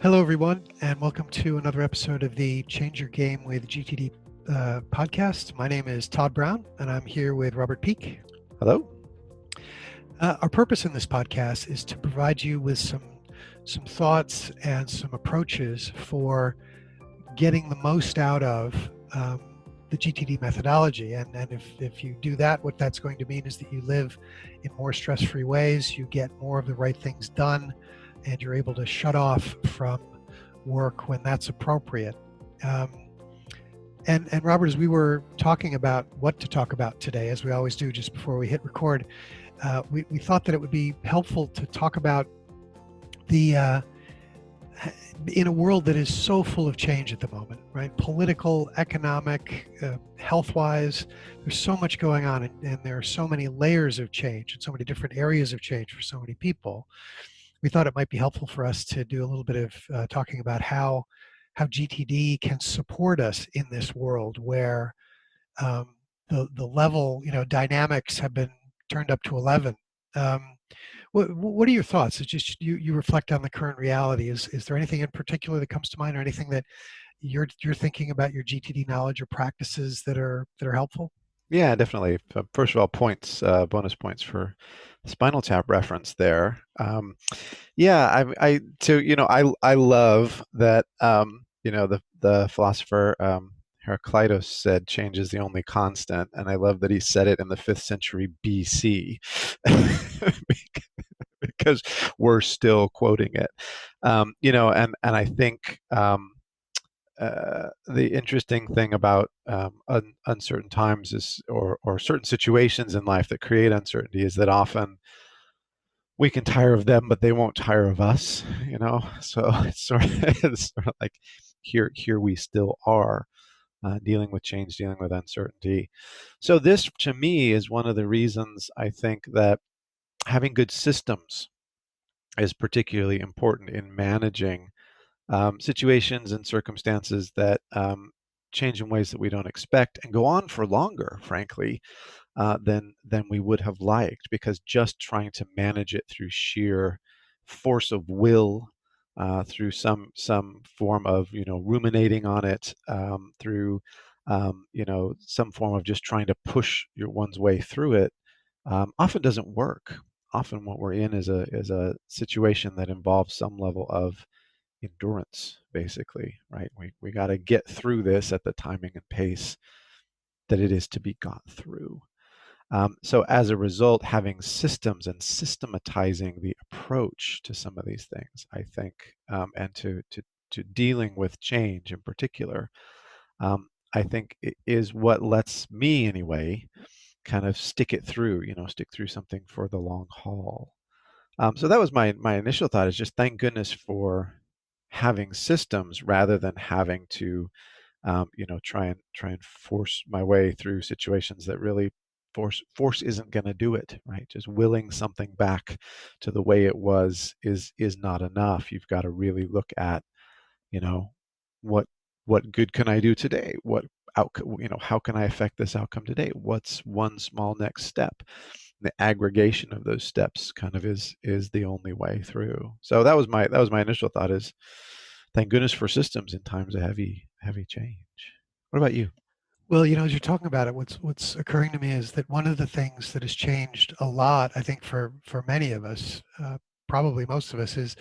Hello, everyone, and welcome to another episode of the Change Your Game with GTD podcast. My name is Todd Brown, and I'm here with Robert Peak. Hello. Our purpose in this podcast is to provide you with some thoughts and some approaches for getting the most out of the GTD methodology. And if you do that, what that's going to mean is that you live in more stress-free ways, you get more of the right things done, and you're able to shut off from work when that's appropriate. And Robert, as we were talking about what to talk about today, as we always do just before we hit record, we thought that it would be helpful to talk about the in a world that is so full of change at the moment, right? Political, economic, health-wise, there's so much going on, and there are so many layers of change and so many different areas of change for so many people. We thought it might be helpful for us to do a little bit of talking about how GTD can support us in this world where the level, dynamics have been turned up to 11. What are your thoughts? It's just you reflect on the current reality. Is there anything in particular that comes to mind, or anything that you're thinking about your GTD knowledge or practices that are helpful? Yeah, definitely. First of all, bonus points for Spinal Tap reference there. Yeah, I love that. The philosopher Heraclitus said change is the only constant, and I love that he said it in the 5th century BC because we're still quoting it. And I think. The interesting thing about uncertain times is, or certain situations in life that create uncertainty, is that often we can tire of them, but they won't tire of us. So it's sort of like here we still are dealing with change, dealing with uncertainty. So this, to me, is one of the reasons I think that having good systems is particularly important in managing situations and circumstances that change in ways that we don't expect and go on for longer, frankly, than we would have liked, because just trying to manage it through sheer force of will, through some form of ruminating on it, through some form of just trying to push one's way through it, often doesn't work. Often, what we're in is a situation that involves some level of endurance, basically, right? We got to get through this at the timing and pace that it is to be got through. So as a result, having systems and systematizing the approach to some of these things, I think, and to dealing with change in particular, I think is what lets me, anyway, kind of stick through something for the long haul. So that was my initial thought, is just thank goodness for having systems rather than having to try and force my way through situations that really force isn't going to do it, right? Just willing something back to the way it was is not enough. You've got to really look at, you know what good can I do today? What outcome, how can I affect this outcome today? What's one small next step? The aggregation of those steps kind of is the only way through. So that was my initial thought, is thank goodness for systems in times of heavy change. What about you? Well, as you're talking about it, what's occurring to me is that one of the things that has changed a lot, I think, for many of us, probably most of us, is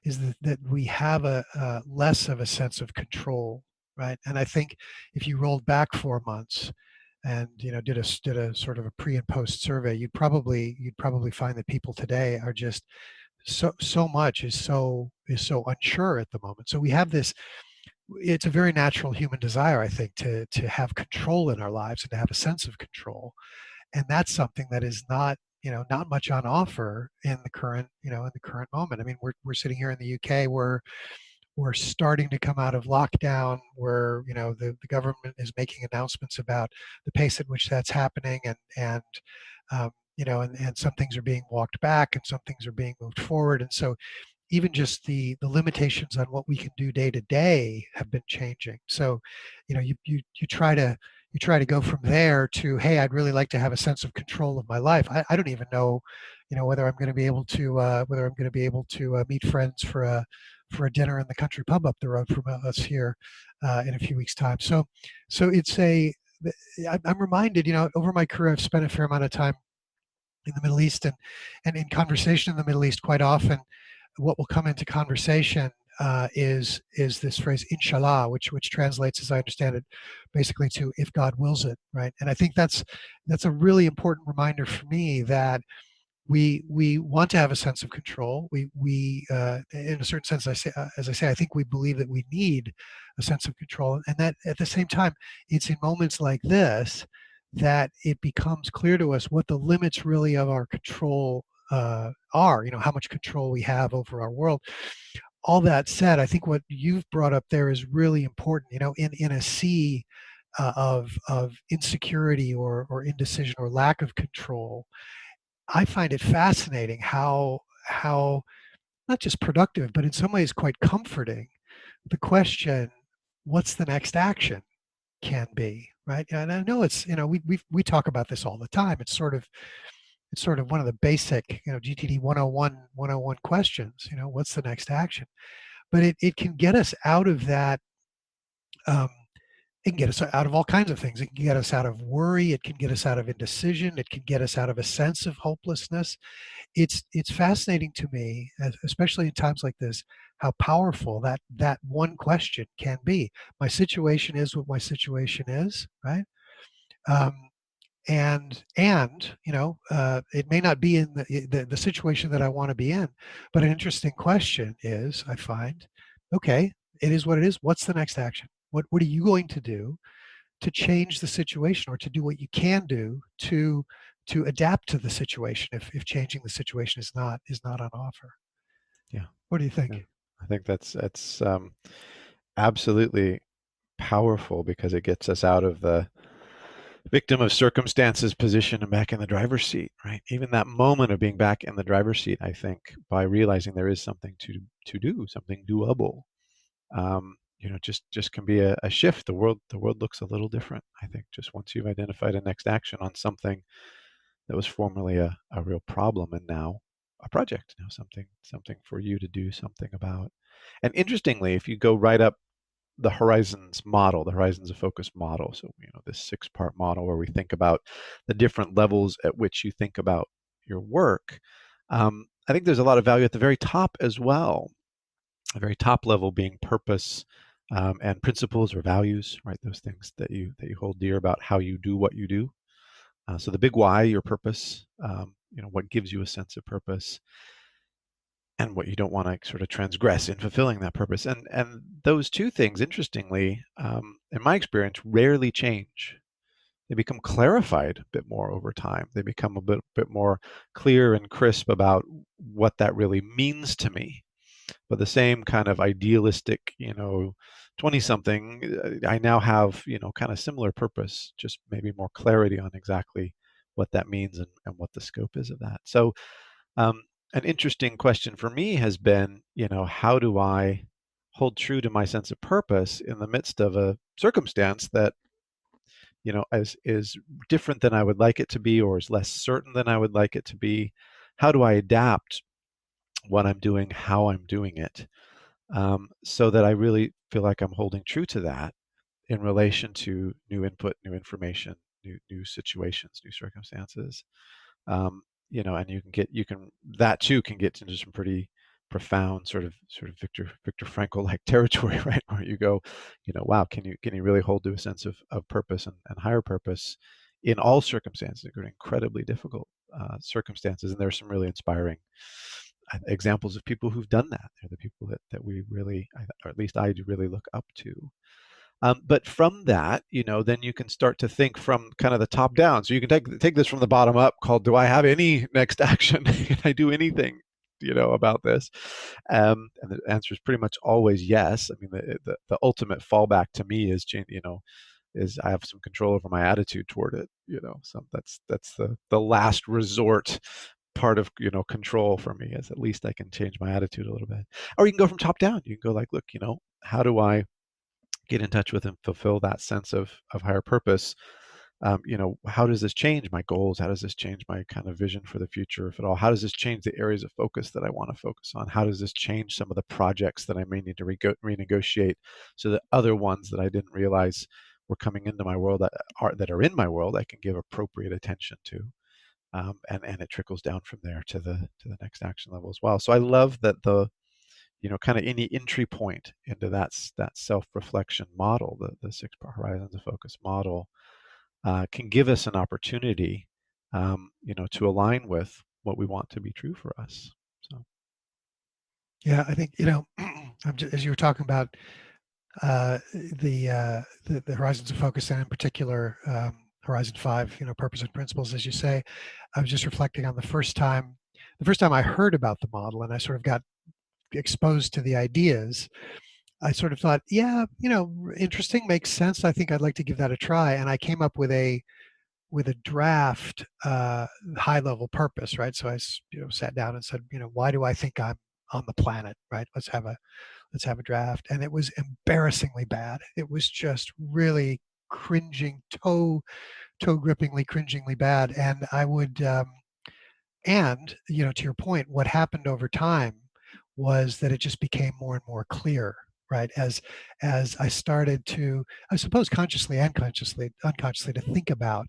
that we have a less of a sense of control, right? And I think if you rolled back 4 months and did a sort of a pre and post survey, you'd probably find that people today are just so much is so unsure at the moment. So we have this. It's a very natural human desire, I think, to have control in our lives and to have a sense of control, and that's something that is not much on offer in the current moment. I mean, we're sitting here in the UK, where we're starting to come out of lockdown, where the government is making announcements about the pace at which that's happening, and some things are being walked back and some things are being moved forward. And so even just the limitations on what we can do day to day have been changing. So you try to you try to go from there to, hey, I'd really like to have a sense of control of my life. I don't even know, whether I'm going to be able to meet friends for a dinner in the country pub up the road from us here in a few weeks' time. So it's a I'm reminded, over my career, I've spent a fair amount of time in the Middle East, and in conversation in the Middle East, quite often, what will come into conversation is this phrase "inshallah," which translates, as I understand it, basically to "if God wills it." Right, and I think that's a really important reminder for me that we want to have a sense of control. We in a certain sense, as I say, I think we believe that we need a sense of control, and that at the same time, it's in moments like this that it becomes clear to us what the limits really of our control are. How much control we have over our world. All that said, I think what you've brought up there is really important. In a sea of insecurity or indecision or lack of control, I find it fascinating how not just productive, but in some ways quite comforting, the question, "What's the next action?" can be, right? And I know we talk about this all the time. It's sort of one of the basic, GTD 101 questions. What's the next action? But it can get us out of that. Um, it can get us out of all kinds of things. It can get us out of worry. It can get us out of indecision. It can get us out of a sense of hopelessness. It's fascinating to me, especially in times like this, how powerful that one question can be. My situation is what my situation is, right? Um, and it may not be in the situation that I want to be in, but an interesting question is, I find, okay, it is what it is. What's the next action? What are you going to do to change the situation, or to do what you can do to adapt to the situation if changing the situation is not on offer? Yeah, What do you yeah. think? I think that's absolutely powerful because it gets us out of the victim of circumstances position and back in the driver's seat, right? Even that moment of being back in the driver's seat, I think, by realizing there is something to do, something doable, just can be a shift. The world looks a little different, I think, just once you've identified a next action on something that was formerly a real problem and now a project, something for you to do something about. And interestingly, if you go right up the horizons model, the horizons of focus model, so this 6-part model where we think about the different levels at which you think about your work, I think there's a lot of value at the very top as well. The very top level being purpose, and principles or values, right? Those things that you hold dear about how you do what you do. So the big why, your purpose, what gives you a sense of purpose, and what you don't want to sort of transgress in fulfilling that purpose. And those two things, interestingly, in my experience, rarely change. They become clarified a bit more over time. They become a bit more clear and crisp about what that really means to me. But the same kind of idealistic, 20 something, I now have, kind of similar purpose, just maybe more clarity on exactly what that means and what the scope is of that. So, um, an interesting question for me has been, how do I hold true to my sense of purpose in the midst of a circumstance that, is different than I would like it to be, or is less certain than I would like it to be? How do I adapt what I'm doing, how I'm doing it, so that I really feel like I'm holding true to that in relation to new input, new information, new situations, new circumstances. um, and that too can get into some pretty profound sort of Viktor Frankl like territory, right? Where you go, wow, can you really hold to a sense of purpose and higher purpose in all circumstances, including incredibly difficult circumstances? And there's some really inspiring examples of people who've done that. They're the people that we really, or at least I do, really look up to. But from that, then you can start to think from kind of the top down. So you can take this from the bottom up, called, do I have any next action? Can I do anything, about this? And the answer is pretty much always yes. I mean, the ultimate fallback to me is I have some control over my attitude toward it. So that's the last resort part of control for me, is at least I can change my attitude a little bit. Or you can go from top down. You can go like, look, how do I get in touch with and fulfill that sense of higher purpose. How does this change my goals? How does this change my kind of vision for the future, if at all? How does this change the areas of focus that I want to focus on? How does this change some of the projects that I may need to renegotiate so that other ones that I didn't realize were coming into my world that are in my world I can give appropriate attention to, and it trickles down from there to the next action level as well. So I love that the kind of any entry point into that self-reflection model, the six horizons of focus model, can give us an opportunity, to align with what we want to be true for us. So, Yeah, I think, as you were talking about the horizons of focus, and in particular, Horizon 5, purpose and principles, as you say, I was just reflecting on the first time I heard about the model and I sort of got exposed to the ideas. I sort of thought, yeah, interesting, makes sense. I think I'd like to give that a try. And I came up with a draft high level purpose, right? So sat down and said, why do I think I'm on the planet, right? Let's have a draft. And it was embarrassingly bad. It was just really cringing, toe grippingly, cringingly bad. And I would, to your point, what happened over time was that it just became more and more clear, right? As I started to, I suppose, consciously and unconsciously, to think about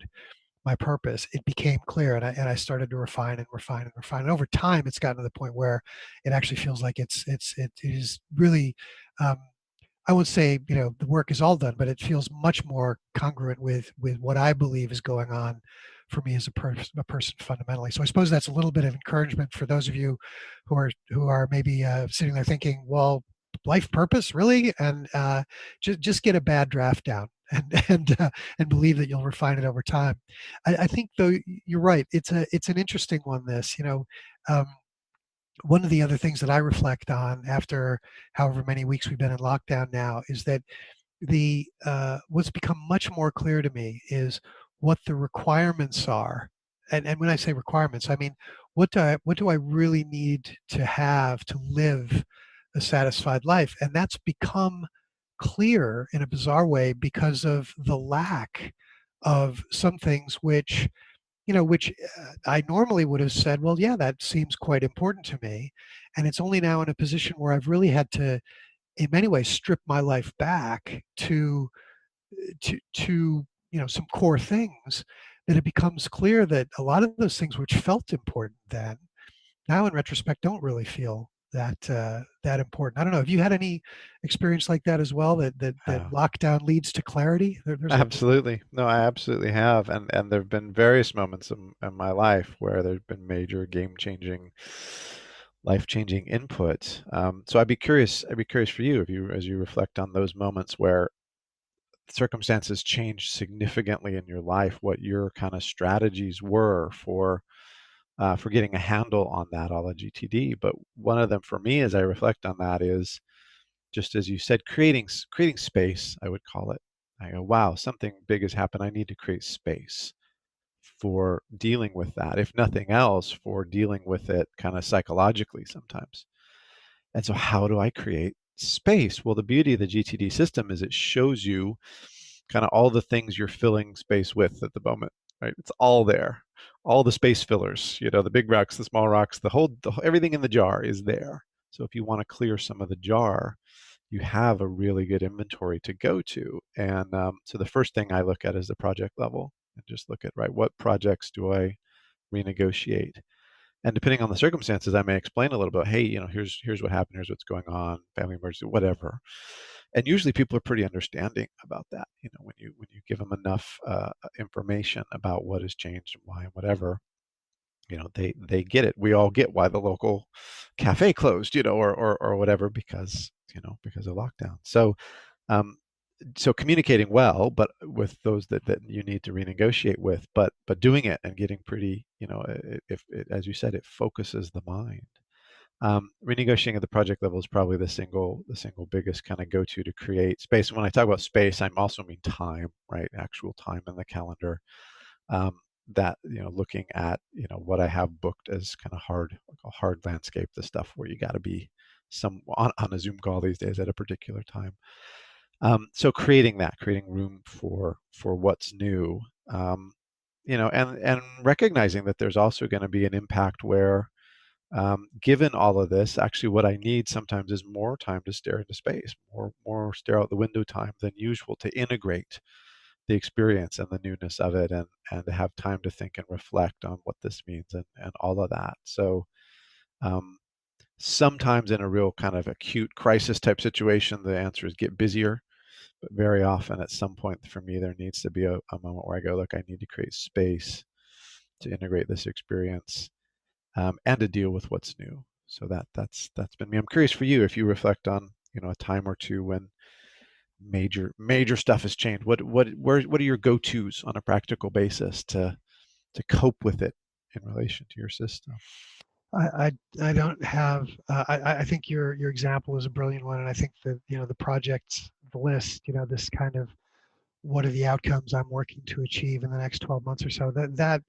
my purpose, it became clear, and I started to refine and refine and refine. And over time, it's gotten to the point where it actually feels like it is really, um, I would say, the work is all done, but it feels much more congruent with what I believe is going on for me as a person fundamentally. So I suppose that's a little bit of encouragement for those of you who are maybe sitting there thinking, well, life purpose, really? And just get a bad draft down and believe that you'll refine it over time. I think, though, you're right. It's an interesting one. This, um, one of the other things that I reflect on after however many weeks we've been in lockdown now is that the what's become much more clear to me is what the requirements are. And when I say requirements, I mean, what do I really need to have to live a satisfied life? And that's become clear in a bizarre way because of the lack of some things which I normally would have said, well, yeah, that seems quite important to me. And it's only now in a position where I've really had to, in many ways, strip my life back to some core things, that it becomes clear that a lot of those things which felt important then, now in retrospect, don't really feel that important. I don't know. Have you had any experience like that as well? That yeah, lockdown leads to clarity. There's a absolutely. No, I absolutely have, and there have been various moments in my life where there's been major game changing, life changing input. So I'd be curious for you, if you as you reflect on those moments where circumstances changed significantly in your life, what your kind of strategies were for getting a handle on that, all the GTD. But one of them for me, as I reflect on that, is just as you said, creating space. I would call it. I go, wow, something big has happened. I need to create space for dealing with that, if nothing else, for dealing with it kind of psychologically sometimes. And so, how do I create space? Well, the beauty of the GTD system is it shows you kind of all the things you're filling space with at the moment, right? It's all there, all the space fillers, the big rocks, the small rocks, everything in the jar is there. So if you want to clear some of the jar, you have a really good inventory to go to. And so the first thing I look at is the project level, and just look at, right, what projects do I renegotiate? And depending on the circumstances, I may explain a little bit. Hey, here's what happened. Here's what's going on. Family emergency, whatever. And usually, people are pretty understanding about that. When you give them enough information about what has changed and why and whatever, they get it. We all get why the local cafe closed, or whatever, because of lockdown. Um, so communicating well, but with those that you need to renegotiate with, but doing it and getting pretty, if it, as you said, it focuses the mind. Renegotiating at the project level is probably the single biggest kind of go-to create space. And when I talk about space, I'm also mean time, right? Actual time in the calendar. Um, that looking at what I have booked as kind of hard, like a hard landscape, the stuff where you got to be on a Zoom call these days at a particular time. So creating room for what's new, um, and recognizing that there's also going to be an impact where, given all of this, actually what I need sometimes is more time to stare into space, more stare out the window time than usual to integrate the experience and the newness of it, and to have time to think and reflect on what this means and all of that. So um, sometimes in a real kind of acute crisis type situation, the answer is get busier. But very often, at some point for me, there needs to be a moment where I go, look, I need to create space to integrate this experience, and to deal with what's new. So that's been me. I'm curious for you if you reflect on a time or two when major stuff has changed. What are your go tos on a practical basis to cope with it in relation to your system? I don't have. I think your example is a brilliant one, and I think that the project, the list, this kind of what are the outcomes I'm working to achieve in the next 12 months or so. That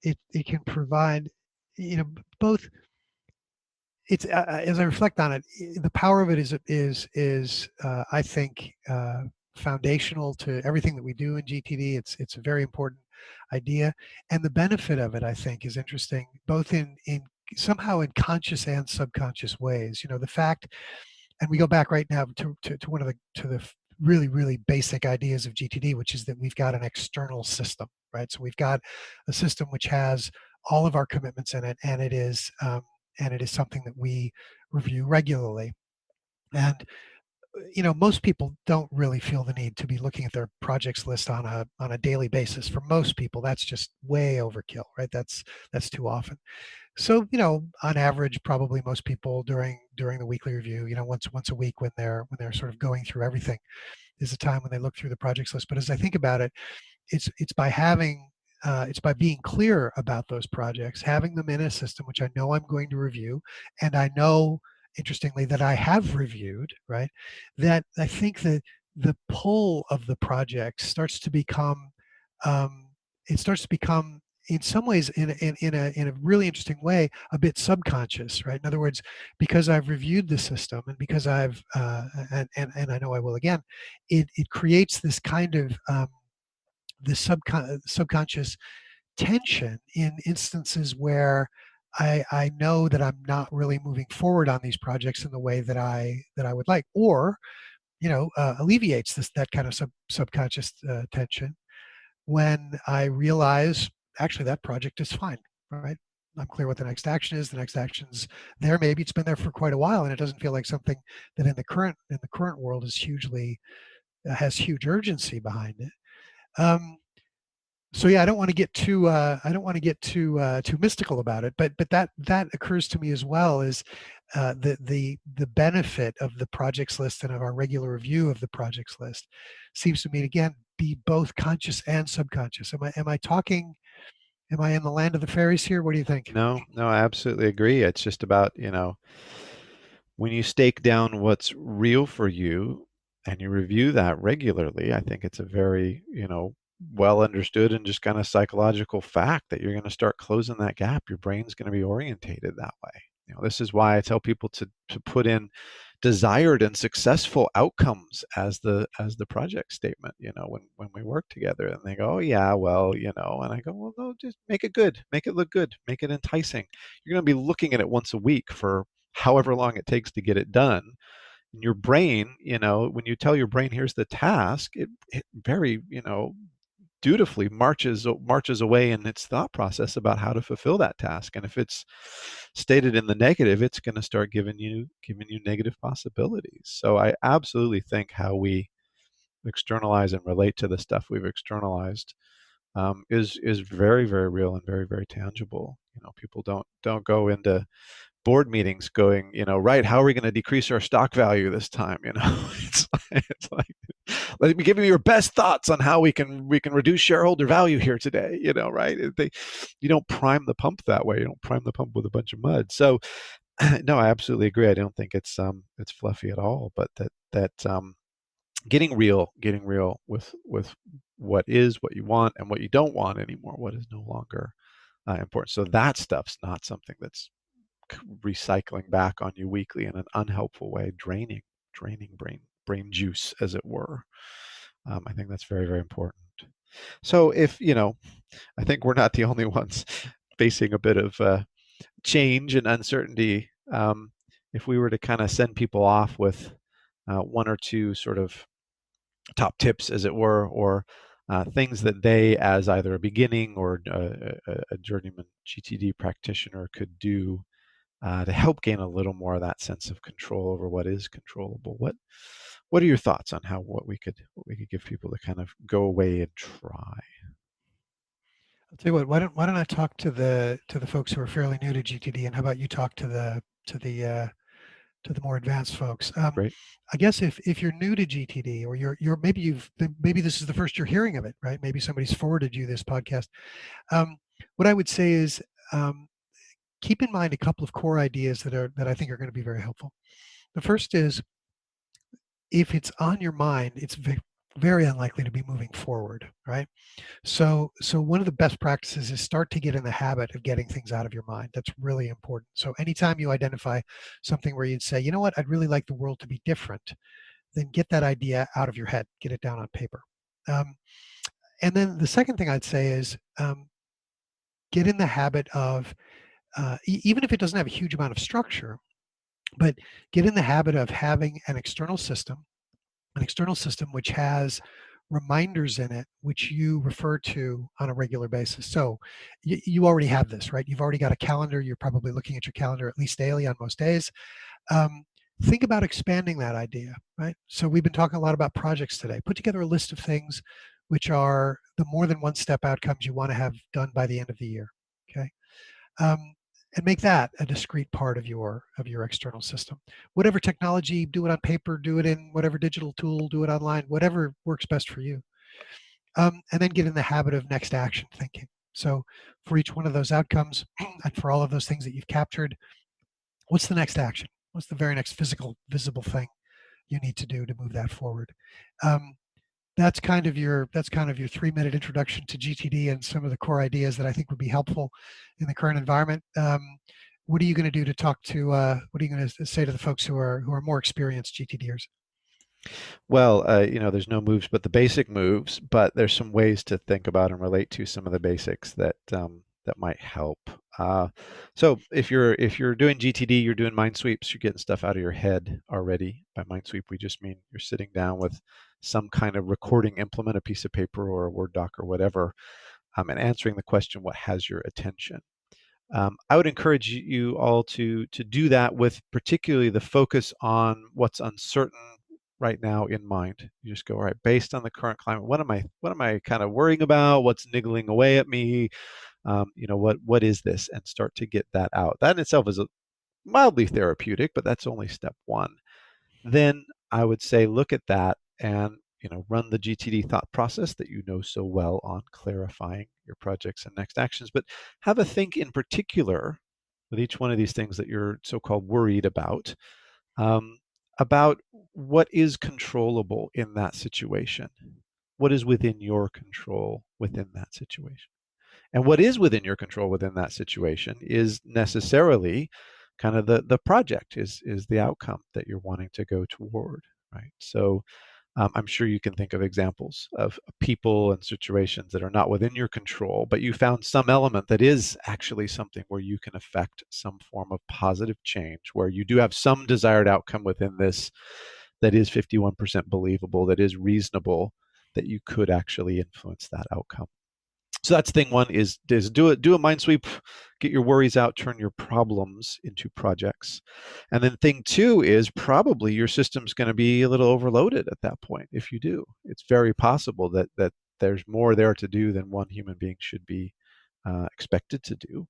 it can provide, both. It's as I reflect on it, the power of it is I think foundational to everything that we do in GTD. It's a very important idea, and the benefit of it I think is interesting, both in somehow in conscious and subconscious ways. The fact, and we go back right now to one of the really basic ideas of GTD, which is that we've got an external system, right? So we've got a system which has all of our commitments in it, and it is something that we review regularly. And most people don't really feel the need to be looking at their projects list on a daily basis. For most people, that's just way overkill, right? That's too often. So, on average, probably most people during the weekly review, once a week when they're sort of going through everything, is the time when they look through the projects list. But as I think about it, it's by having it's by being clear about those projects, having them in a system which I know I'm going to review, and I know, interestingly, that I have reviewed, right? That I think that the pull of the project starts to become, um, it starts to become, in some ways, in a really interesting way, a bit subconscious, right? In other words, because I've reviewed the system, and because I've and I know I will again, it creates this kind of this subconscious tension in instances where I know that I'm not really moving forward on these projects in the way that I would like, or alleviates that kind of subconscious tension when I realize actually that project is fine, right? I'm clear what the next action is. The next action's there. Maybe it's been there for quite a while, and it doesn't feel like something that in the current world is hugely has huge urgency behind it. Um, so yeah, I don't want to get too mystical about it, but that occurs to me as well, is the benefit of the projects list and of our regular review of the projects list seems to me to, again, be both conscious and subconscious. Am I in the land of the fairies here? What do you think? No, no, I absolutely agree. It's just about, when you stake down what's real for you and you review that regularly, I think it's a very, well understood and just kind of psychological fact that you're going to start closing that gap. Your brain's going to be orientated that way. This is why I tell people to put in desired and successful outcomes as the project statement, when we work together, and they go, oh yeah, well, and I go, well, no, just make it good, make it look good, make it enticing. You're going to be looking at it once a week for however long it takes to get it done. And your brain, when you tell your brain here's the task, it very, dutifully marches away in its thought process about how to fulfill that task. And if it's stated in the negative, it's going to start giving you negative possibilities. So I absolutely think how we externalize and relate to the stuff we've externalized, is very real and very tangible. People don't go into board meetings going, right, how are we going to decrease our stock value this time? It's like let me give you your best thoughts on how we can reduce shareholder value here today, right? You don't prime the pump that way. You don't prime the pump with a bunch of mud. So no, I absolutely agree. I don't think it's fluffy at all, but that getting real with what is, what you want, and what you don't want anymore, what is no longer important. So that stuff's not something that's recycling back on you weekly in an unhelpful way, draining brain brain juice, as it were. I think that's very, very important. So if, I think we're not the only ones facing a bit of change and uncertainty. If we were to kind of send people off with one or two sort of top tips, as it were, or things that they, as either a beginning or a journeyman GTD practitioner, could do to help gain a little more of that sense of control over what is controllable. What are your thoughts on what we could give people to kind of go away and try? I'll tell you what, why don't I talk to the folks who are fairly new to GTD, and how about you talk to the more advanced folks. Great. I guess if you're new to GTD, or you're maybe this is the first you're hearing of it, right? Maybe somebody's forwarded you this podcast. What I would say is, keep in mind a couple of core ideas that I think are going to be very helpful. The first is, if it's on your mind, it's very unlikely to be moving forward, right? So one of the best practices is start to get in the habit of getting things out of your mind. That's really important. So anytime you identify something where you'd say, you know what, I'd really like the world to be different, then get that idea out of your head, get it down on paper. Um, and then the second thing I'd say is, get in the habit of, even if it doesn't have a huge amount of structure, but get in the habit of having an external system which has reminders in it which you refer to on a regular basis. So you already have this, right? You've already got a calendar. You're probably looking at your calendar at least daily on most days. Um, think about expanding that idea, right? So we've been talking a lot about projects today. Put together a list of things which are the more than one step outcomes you want to have done by the end of the year. Okay. Um, and make that a discrete part of your external system. Whatever technology, do it on paper, do it in whatever digital tool, do it online, whatever works best for you. And then get in the habit of next action thinking. So for each one of those outcomes, and for all of those things that you've captured, what's the next action? What's the very next physical, visible thing you need to do to move that forward? Um, that's kind of your 3-minute introduction to GTD and some of the core ideas that I think would be helpful in the current environment. What are you going to do to talk to? What are you going to say to the folks who are more experienced GTDers? Well, there's no moves but the basic moves, but there's some ways to think about and relate to some of the basics that might help. So if you're doing GTD, you're doing mind sweeps, you're getting stuff out of your head already. By mind sweep, we just mean you're sitting down with some kind of recording implement, a piece of paper or a Word doc or whatever, and answering the question, what has your attention? I would encourage you all to do that with particularly the focus on what's uncertain right now in mind. You just go, all right, based on the current climate, what am I kind of worrying about? What's niggling away at me? What is this? And start to get that out. That in itself is mildly therapeutic, but that's only step one. Then I would say look at that and run the GTD thought process that you know so well on clarifying your projects and next actions, but have a think in particular with each one of these things that you're so-called worried um, about what is controllable in that situation, what is within your control within that situation. And what is within your control within that situation is necessarily kind of the project is the outcome that you're wanting to go toward, right? So I'm sure you can think of examples of people and situations that are not within your control, but you found some element that is actually something where you can affect some form of positive change, where you do have some desired outcome within this that is 51% believable, that is reasonable, that you could actually influence that outcome. So that's thing one is do a mind sweep, get your worries out, turn your problems into projects. And then thing two is probably your system's going to be a little overloaded at that point. If you do, it's very possible that there's more there to do than one human being should be expected to do.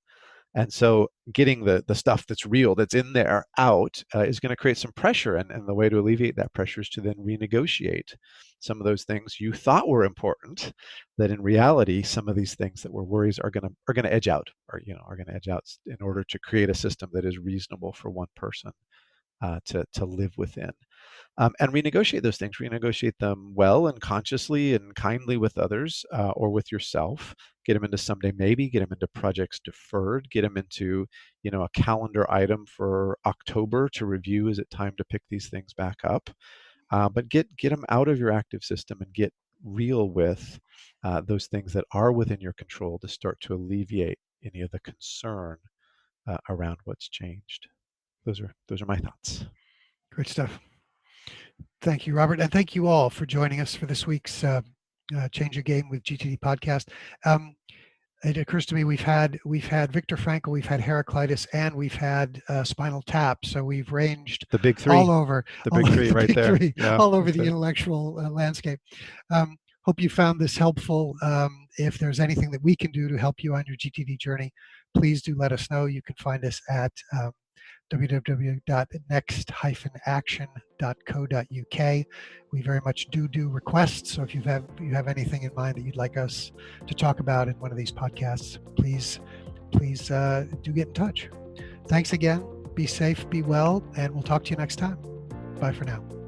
And so getting the stuff that's real, that's in there, out is going to create some pressure. And the way to alleviate that pressure is to then renegotiate some of those things you thought were important, that in reality, some of these things that were worries are going to edge out, or are going to edge out in order to create a system that is reasonable for one person to live within. And renegotiate those things, renegotiate them well and consciously and kindly with others or with yourself. Get them into someday maybe, get them into projects deferred, get them into a calendar item for October to review. Is it time to pick these things back up? but get them out of your active system and get real with those things that are within your control to start to alleviate any of the concern around what's changed. Those are my thoughts. Great stuff. Thank you, Robert. And thank you all for joining us for this week's Change Your Game with GTD podcast. It occurs to me we've had Viktor Frankl, we've had Heraclitus, and we've had Spinal Tap. So we've ranged the big three, all over the big three right there, all over the intellectual landscape. Hope you found this helpful. If there's anything that we can do to help you on your GTD journey, please do let us know. You can find us at www.next-action.co.uk. We very much do requests. So if you have anything in mind that you'd like us to talk about in one of these podcasts, please do get in touch. Thanks again. Be safe, be well, and we'll talk to you next time. Bye for now.